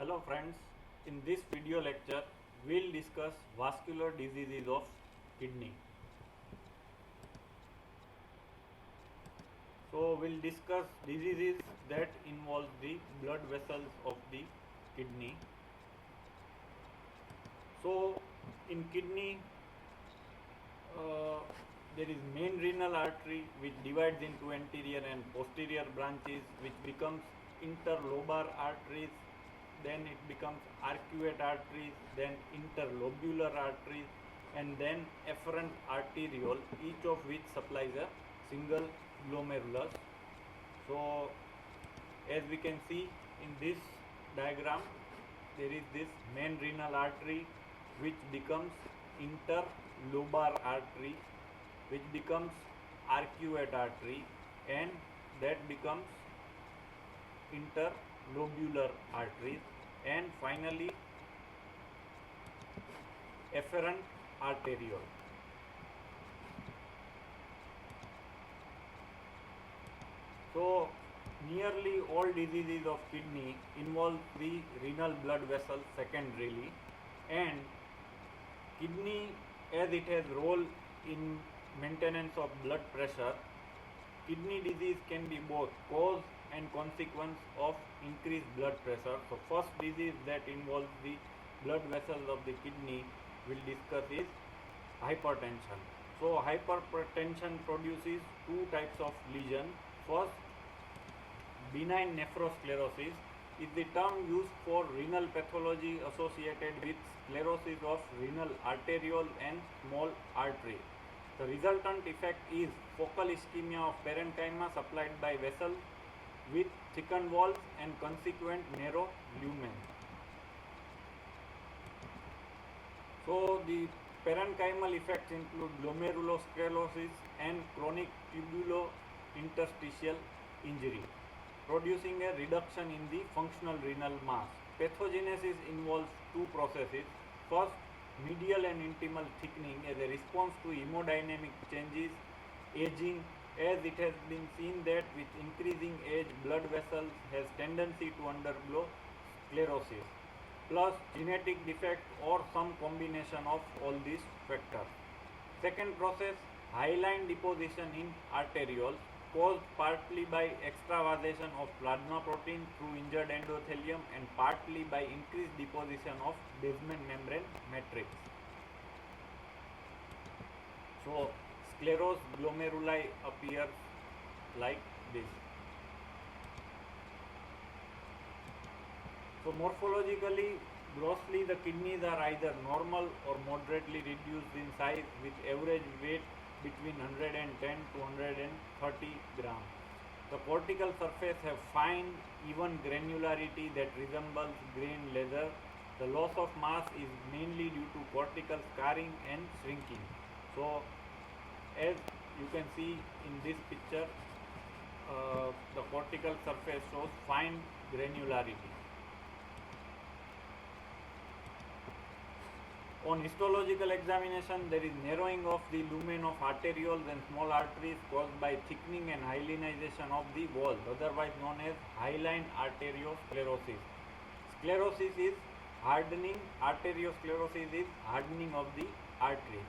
Hello friends, in this video lecture we'll discuss vascular diseases of kidney. So we'll discuss diseases that involve the blood vessels of the kidney. So in kidney uh, there is main renal artery which divides into anterior and posterior branches, which becomes interlobar arteries, then it becomes arcuate arteries, then interlobular arteries, and then efferent arteriole, each of which supplies a single glomerulus. So as we can see in this diagram, there is this main renal artery which becomes interlobar artery, which becomes arcuate artery, and that becomes interlobular arteries, and finally efferent arteriole. So nearly all diseases of kidney involve the renal blood vessels secondarily, and kidney, as it has role in maintenance of blood pressure, kidney disease can be both cause and consequence of increased blood pressure. So first disease that involves the blood vessels of the kidney we'll discuss is hypertension. So hypertension produces two types of lesion. First, benign nephrosclerosis is the term used for renal pathology associated with sclerosis of renal arteriole and small artery. The resultant effect is focal ischemia of parenchyma supplied by vessels with thickened walls and consequent narrow lumen. So the parenchymal effects include glomerulosclerosis and chronic tubulointerstitial injury, producing a reduction in the functional renal mass. Pathogenesis involves two processes. First, medial and intimal thickening as a response to hemodynamic changes, aging, as it has been seen that with increasing age blood vessels has tendency to undergo sclerosis, plus genetic defect or some combination of all these factors. Second process, hyaline deposition in arterioles, caused partly by extravasation of plasma protein through injured endothelium and partly by increased deposition of basement membrane matrix. So sclerosed glomeruli appear like this. So morphologically, grossly the kidneys are either normal or moderately reduced in size with average weight between 110 to 130 grams. The cortical surface have fine, even granularity that resembles grain leather. The loss of mass is mainly due to cortical scarring and shrinking. So as you can see in this picture, the cortical surface shows fine granularity. On histological examination, there is narrowing of the lumen of arterioles and small arteries caused by thickening and hyalinization of the walls, otherwise known as hyaline arteriosclerosis. Sclerosis is hardening, arteriosclerosis is hardening of the artery.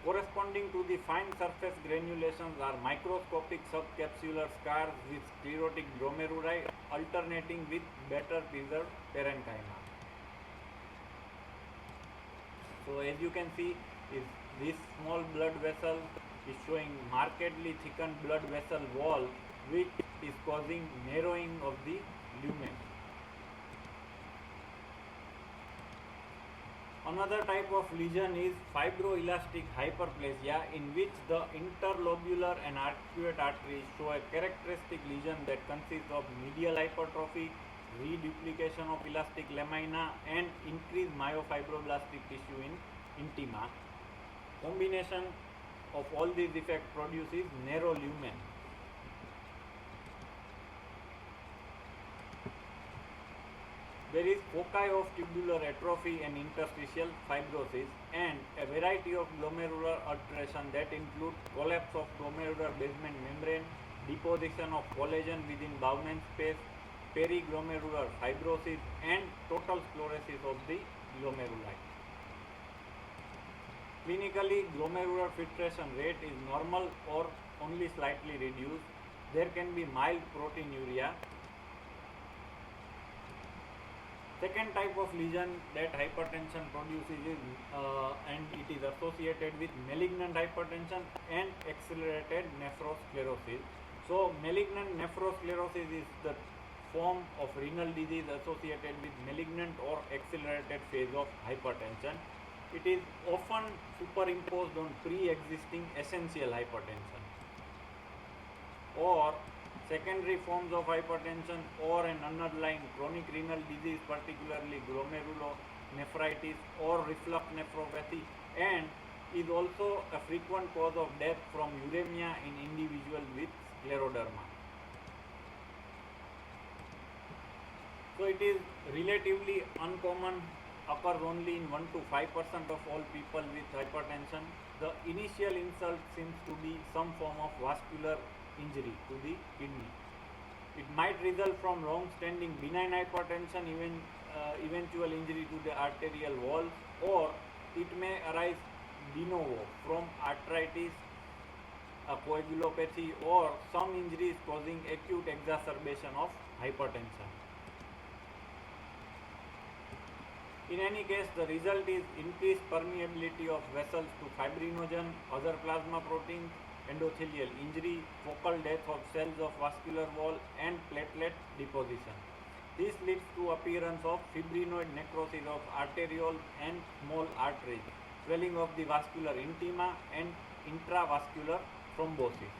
Corresponding to the fine surface granulations are microscopic subcapsular scars with sclerotic glomeruli alternating with better preserved parenchyma. So as you can see, is this small blood vessel is showing markedly thickened blood vessel wall, which is causing narrowing of the lumen. Another type of lesion is fibroelastic hyperplasia, in which the interlobular and arcuate arteries show a characteristic lesion that consists of medial hypertrophy, reduplication of elastic lamina, and increased myofibroblastic tissue in intima. Combination of all these effects produces narrow lumen. There is foci of tubular atrophy and interstitial fibrosis, and a variety of glomerular alteration that include collapse of glomerular basement membrane, deposition of collagen within Bowman space, periglomerular fibrosis and total sclerosis of the glomeruli. Clinically, glomerular filtration rate is normal or only slightly reduced. There can be mild proteinuria. Second type of lesion that hypertension produces is, and it is associated with malignant hypertension and accelerated nephrosclerosis. So, malignant nephrosclerosis is the form of renal disease associated with malignant or accelerated phase of hypertension. It is often superimposed on pre-existing essential hypertension or secondary forms of hypertension or an underlying chronic renal disease, particularly glomerulonephritis or reflux nephropathy, and is also a frequent cause of death from uremia in individuals with scleroderma. So it is relatively uncommon, occurs only in 1 to 5% of all people with hypertension. The initial insult seems to be some form of vascular injury to the kidney. It might result from long-standing benign hypertension, eventual injury to the arterial walls, or it may arise de novo from arthritis, a coagulopathy, or some injuries causing acute exacerbation of hypertension. In any case, the result is increased permeability of vessels to fibrinogen, other plasma proteins, endothelial injury, focal death of cells of vascular wall, and platelet deposition. This leads to appearance of fibrinoid necrosis of arterioles and small arteries, swelling of the vascular intima, and intravascular thrombosis.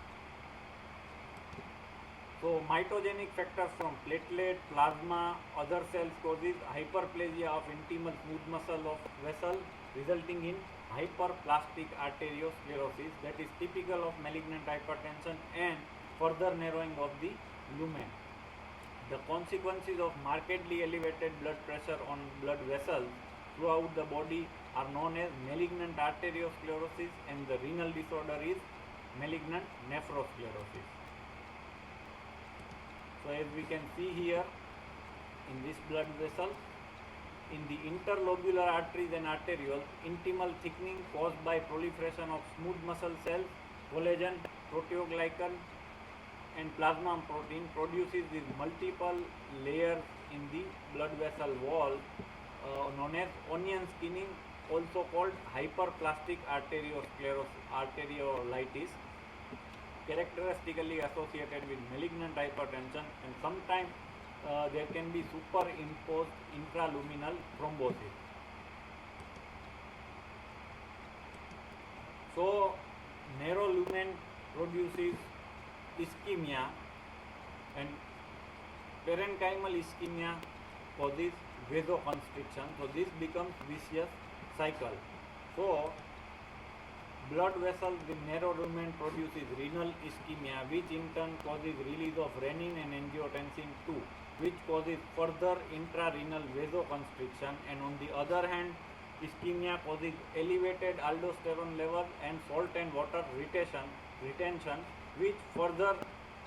So, mitogenic factors from platelet, plasma, other cells causes hyperplasia of intimal smooth muscle of vessel, resulting in hyperplastic arteriosclerosis that is typical of malignant hypertension and further narrowing of the lumen. The consequences of markedly elevated blood pressure on blood vessels throughout the body are known as malignant arteriosclerosis, and the renal disorder is malignant nephrosclerosis. So as we can see here in this blood vessel, in the interlobular arteries and arterioles, intimal thickening caused by proliferation of smooth muscle cells, collagen, proteoglycan, and plasma protein produces these multiple layers in the blood vessel wall, known as onion skinning, also called hyperplastic arteriolitis, characteristically associated with malignant hypertension, and sometimes there can be superimposed intraluminal thrombosis. So, narrow lumen produces ischemia, and parenchymal ischemia causes vasoconstriction. So, this becomes vicious cycle. So, blood vessels with narrow lumen produces renal ischemia, which in turn causes release of renin and angiotensin II, which causes further intrarenal vasoconstriction, and on the other hand, ischemia causes elevated aldosterone level and salt and water retention, which further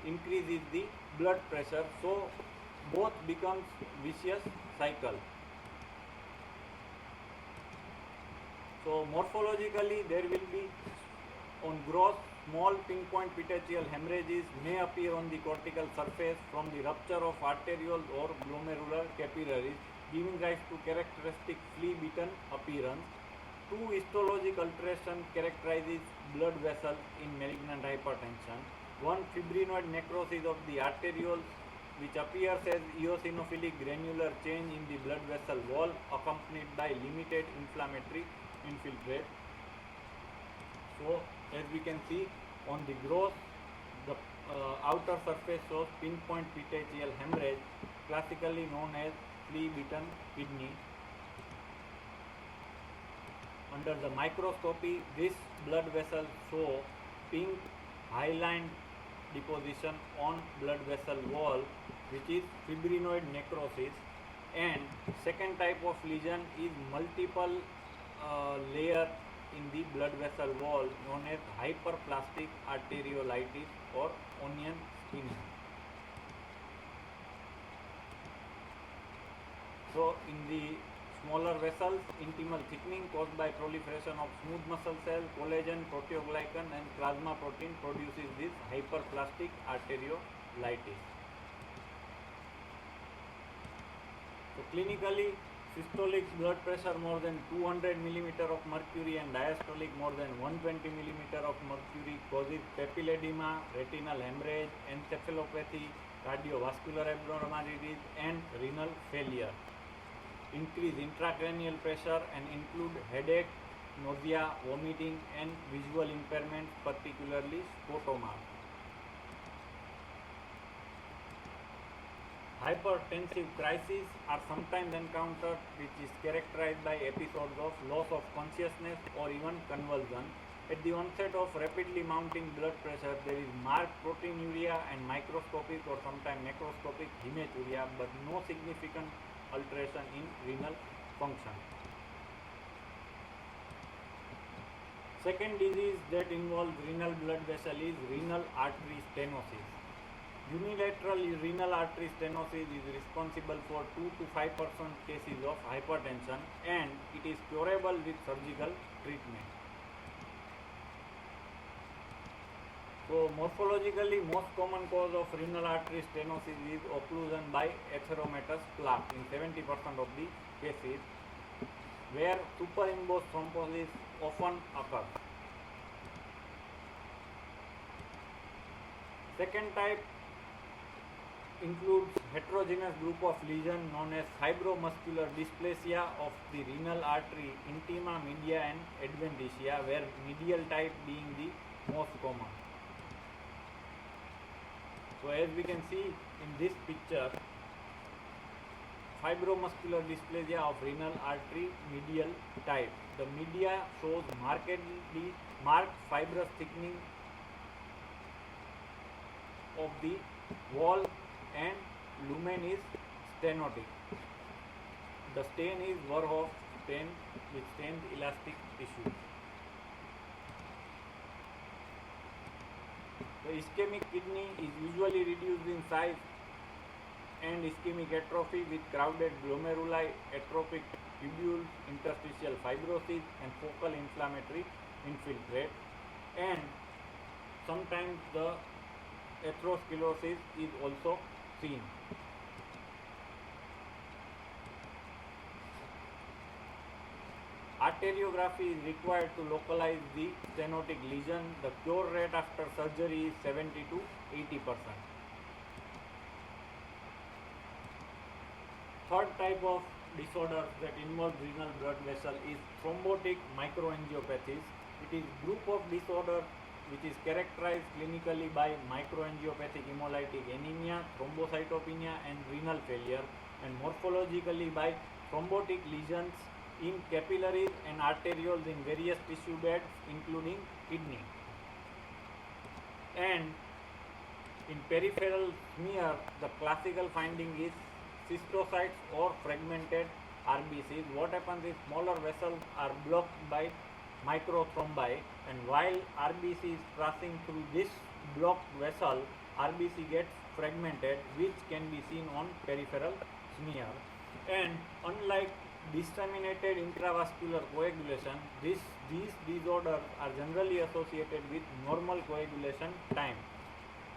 increases the blood pressure. So both becomes vicious cycle. So morphologically there will be on gross small pinpoint petechial hemorrhages may appear on the cortical surface from the rupture of arterioles or glomerular capillaries, giving rise to characteristic flea-bitten appearance. Two histologic alteration characterizes blood vessels in malignant hypertension. One, fibrinoid necrosis of the arterioles, which appears as eosinophilic granular change in the blood vessel wall accompanied by limited inflammatory infiltrate. So as we can see on the gross, the outer surface shows pinpoint petechial hemorrhage, classically known as flea-bitten kidney. Under the microscopy, this blood vessel show pink hyaline deposition on blood vessel wall, which is fibrinoid necrosis. And second type of lesion is multiple layer in the blood vessel wall, known as hyperplastic arteriolitis or onion skinning. So in the smaller vessels, intimal thickening caused by proliferation of smooth muscle cells, collagen, proteoglycan and plasma protein produces this hyperplastic arteriolitis. So clinically, systolic blood pressure more than 200 millimeter of mercury and diastolic more than 120 millimeter of mercury causes papilledema, retinal hemorrhage, encephalopathy, cardiovascular abnormalities and renal failure. Increase intracranial pressure and include headache, nausea, vomiting and visual impairment, particularly scotoma. Hypertensive crises are sometimes encountered, which is characterized by episodes of loss of consciousness or even convulsion. At the onset of rapidly mounting blood pressure, there is marked proteinuria and microscopic or sometimes macroscopic hematuria, but no significant alteration in renal function. Second disease that involves renal blood vessel is renal artery stenosis. Unilateral renal artery stenosis is responsible for 2 to 5% cases of hypertension and it is curable with surgical treatment. So morphologically, most common cause of renal artery stenosis is occlusion by atheromatous plaque in 70% of the cases, where superimposed thrombosis often occurs. Second type includes heterogeneous group of lesions known as fibromuscular dysplasia of the renal artery intima, media and adventitia, where medial type being the most common. So as we can see in this picture, fibromuscular dysplasia of renal artery medial type. The media shows marked fibrous thickening of the wall and lumen is stenotic. The stain is Verhoef stain which stains elastic tissue. The ischemic kidney is usually reduced in size and ischemic atrophy with crowded glomeruli, atrophic tubules, interstitial fibrosis and focal inflammatory infiltrate, and sometimes the atherosclerosis is also seen. Arteriography is required to localize the stenotic lesion. The cure rate after surgery is 70 to 80%. Third type of disorder that involves renal blood vessel is thrombotic microangiopathies. It is group of disorder which is characterized clinically by microangiopathic hemolytic anemia, thrombocytopenia and renal failure, and morphologically by thrombotic lesions in capillaries and arterioles in various tissue beds including kidney. And in peripheral smear, the classical finding is cystocytes or fragmented RBCs. What happens is smaller vessels are blocked by microthrombi, and while RBC is passing through this blocked vessel, RBC gets fragmented, which can be seen on peripheral smear. And unlike disseminated intravascular coagulation, these disorders are generally associated with normal coagulation time.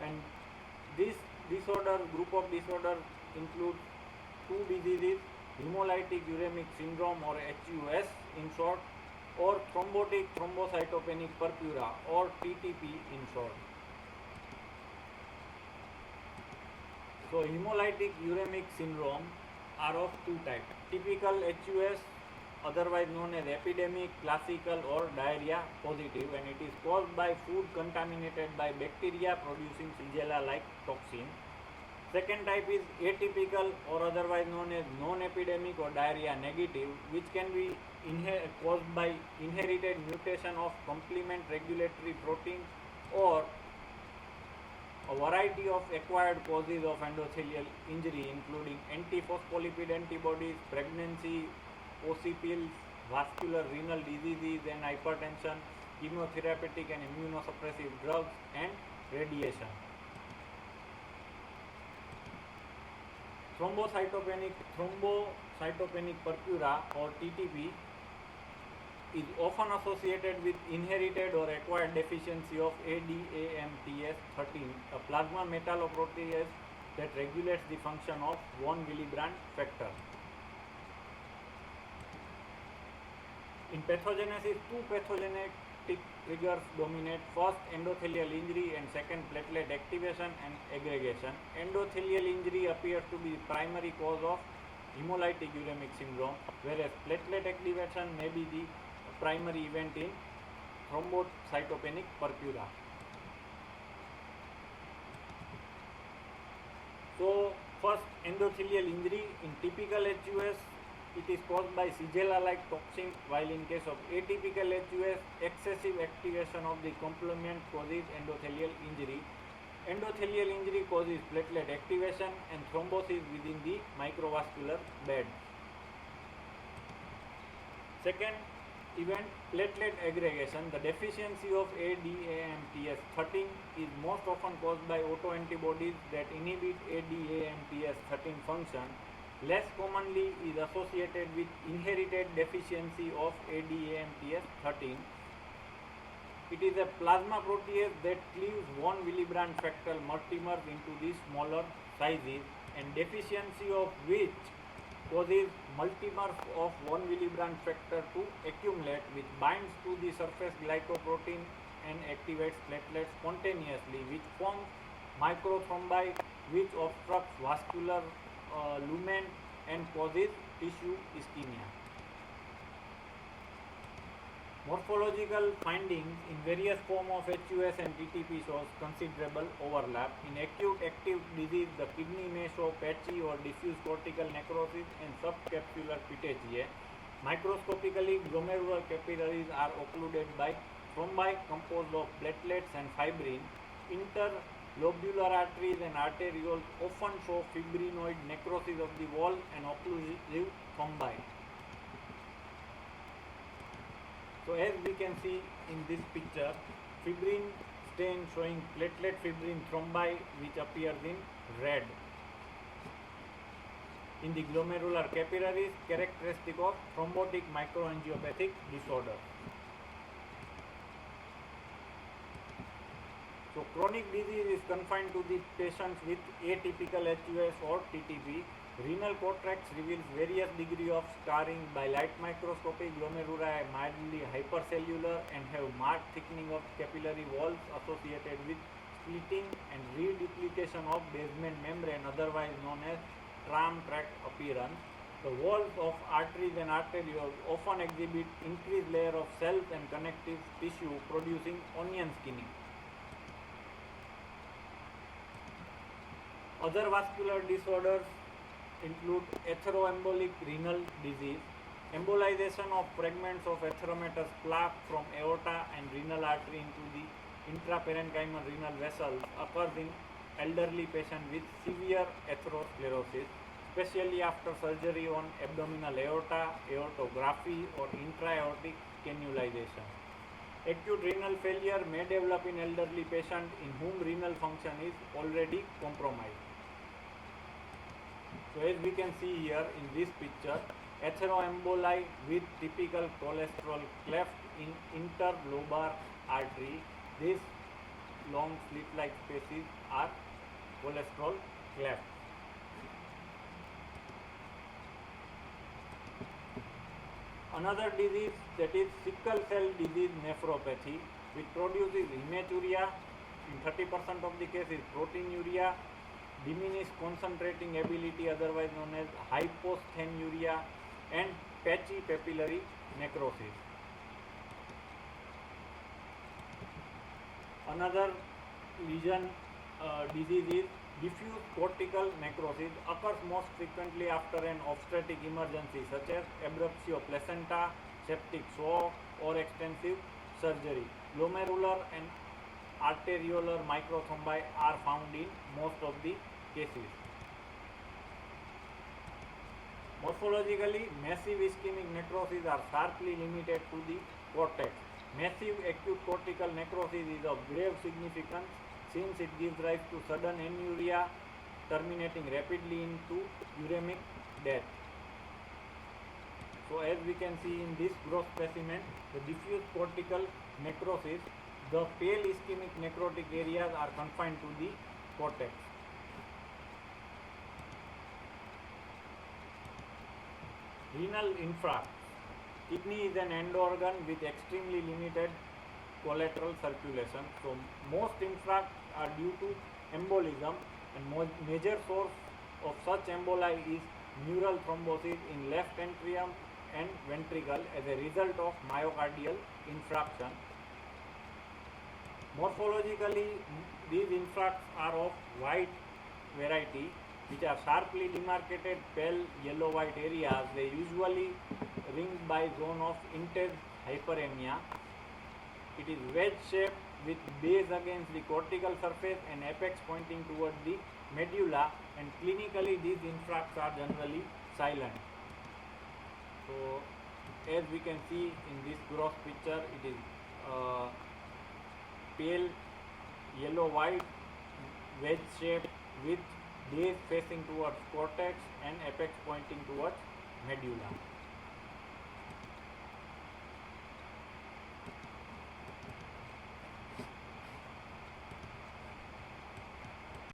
And this group of disorders include two diseases: hemolytic uremic syndrome or HUS in short, or thrombotic thrombocytopenic purpura or TTP in short. So hemolytic uremic syndrome are of two types: typical HUS, otherwise known as epidemic, classical or diarrhea positive, and it is caused by food contaminated by bacteria producing Shigella like toxin. Second type is atypical or otherwise known as non-epidemic or diarrhea negative, which can be caused by inherited mutation of complement regulatory protein or a variety of acquired causes of endothelial injury, including antiphospholipid antibodies, pregnancy, OCPs, vascular renal diseases and hypertension, chemotherapeutic and immunosuppressive drugs, and radiation. Thrombocytopenic thrombocytopenic purpura or TTP is often associated with inherited or acquired deficiency of ADAMTS13, a plasma metalloprotease that regulates the function of von Willebrand factor. In pathogenesis, two pathogenetic triggers dominate. First, endothelial injury, and second, platelet activation and aggregation. Endothelial injury appears to be the primary cause of hemolytic uremic syndrome, whereas platelet activation may be the primary event in thrombocytopenic purpura. So, first, endothelial injury. In typical HUS, it is caused by Shigella-like toxin, while in case of atypical HUS, excessive activation of the complement causes endothelial injury. Endothelial injury causes platelet activation and thrombosis within the microvascular bed. Second event, platelet aggregation. The deficiency of ADAMTS13 is most often caused by autoantibodies that inhibit ADAMTS13 function. Less commonly is associated with inherited deficiency of ADAMTS13. It is a plasma protease that cleaves von Willebrand factor multimers into the smaller sizes, and deficiency of which causes multimers of von Willebrand factor to accumulate, which binds to the surface glycoprotein and activates platelets spontaneously, which forms microthrombi, which obstructs vascular lumen and causes tissue ischemia. Morphological findings in various forms of HUS and TTP shows considerable overlap. In acute active disease, the kidney may show patchy or diffuse cortical necrosis and subcapsular petechiae. Microscopically, glomerular capillaries are occluded by thrombi composed of platelets and fibrin. Interlobular arteries and arterioles often show fibrinoid necrosis of the wall and occlusive thrombi. So as we can see in this picture, fibrin stain showing platelet fibrin thrombi which appears in red. In the glomerular capillaries, characteristic of thrombotic microangiopathic disorder. So chronic disease is confined to the patients with atypical HUS or TTP. Renal cortex reveals various degree of scarring by light microscopy. Glomeruli are mildly hypercellular and have marked thickening of capillary walls associated with splitting and reduplication of basement membrane, otherwise known as tram tract appearance. The walls of arteries and arterioles often exhibit increased layer of cells and connective tissue, producing onion skinning. Other vascular disorders include atheroembolic renal disease. Embolization of fragments of atheromatous plaque from aorta and renal artery into the intraparenchymal renal vessels occurs in elderly patients with severe atherosclerosis, especially after surgery on abdominal aorta, aortography or intra-aortic cannulization. Acute renal failure may develop in elderly patients in whom renal function is already compromised. So as we can see here in this picture, atheroemboli with typical cholesterol cleft in interlobar artery. These long slit-like spaces are cholesterol cleft. Another disease, that is sickle cell disease nephropathy, which produces hematuria. In 30% of the cases, proteinuria, diminished concentrating ability, otherwise known as hyposthenuria, and patchy papillary necrosis. Another lesion disease is diffuse cortical necrosis, occurs most frequently after an obstetric emergency such as abruptio placenta, septic shock or extensive surgery. Glomerular and arteriolar microthrombi are found in most of the cases. Morphologically, massive ischemic necrosis are sharply limited to the cortex. Massive acute cortical necrosis is of grave significance since it gives rise to sudden anuria terminating rapidly into uremic death. So as we can see in this gross specimen, the diffuse cortical necrosis, the pale ischemic necrotic areas are confined to the cortex. Renal infarct. Kidney is an end organ with extremely limited collateral circulation. So most infarcts are due to embolism, and major source of such emboli is neural thrombosis in left atrium and ventricle as a result of myocardial infarction. Morphologically, these infarcts are of white variety, which are sharply demarcated pale yellow-white areas. They usually ringed by zone of intense hyperemia. It is wedge-shaped with base against the cortical surface and apex pointing towards the medulla, and clinically these infarcts are generally silent. So as we can see in this gross picture, it is pale yellow-white wedge shape with base facing towards cortex and apex pointing towards medulla.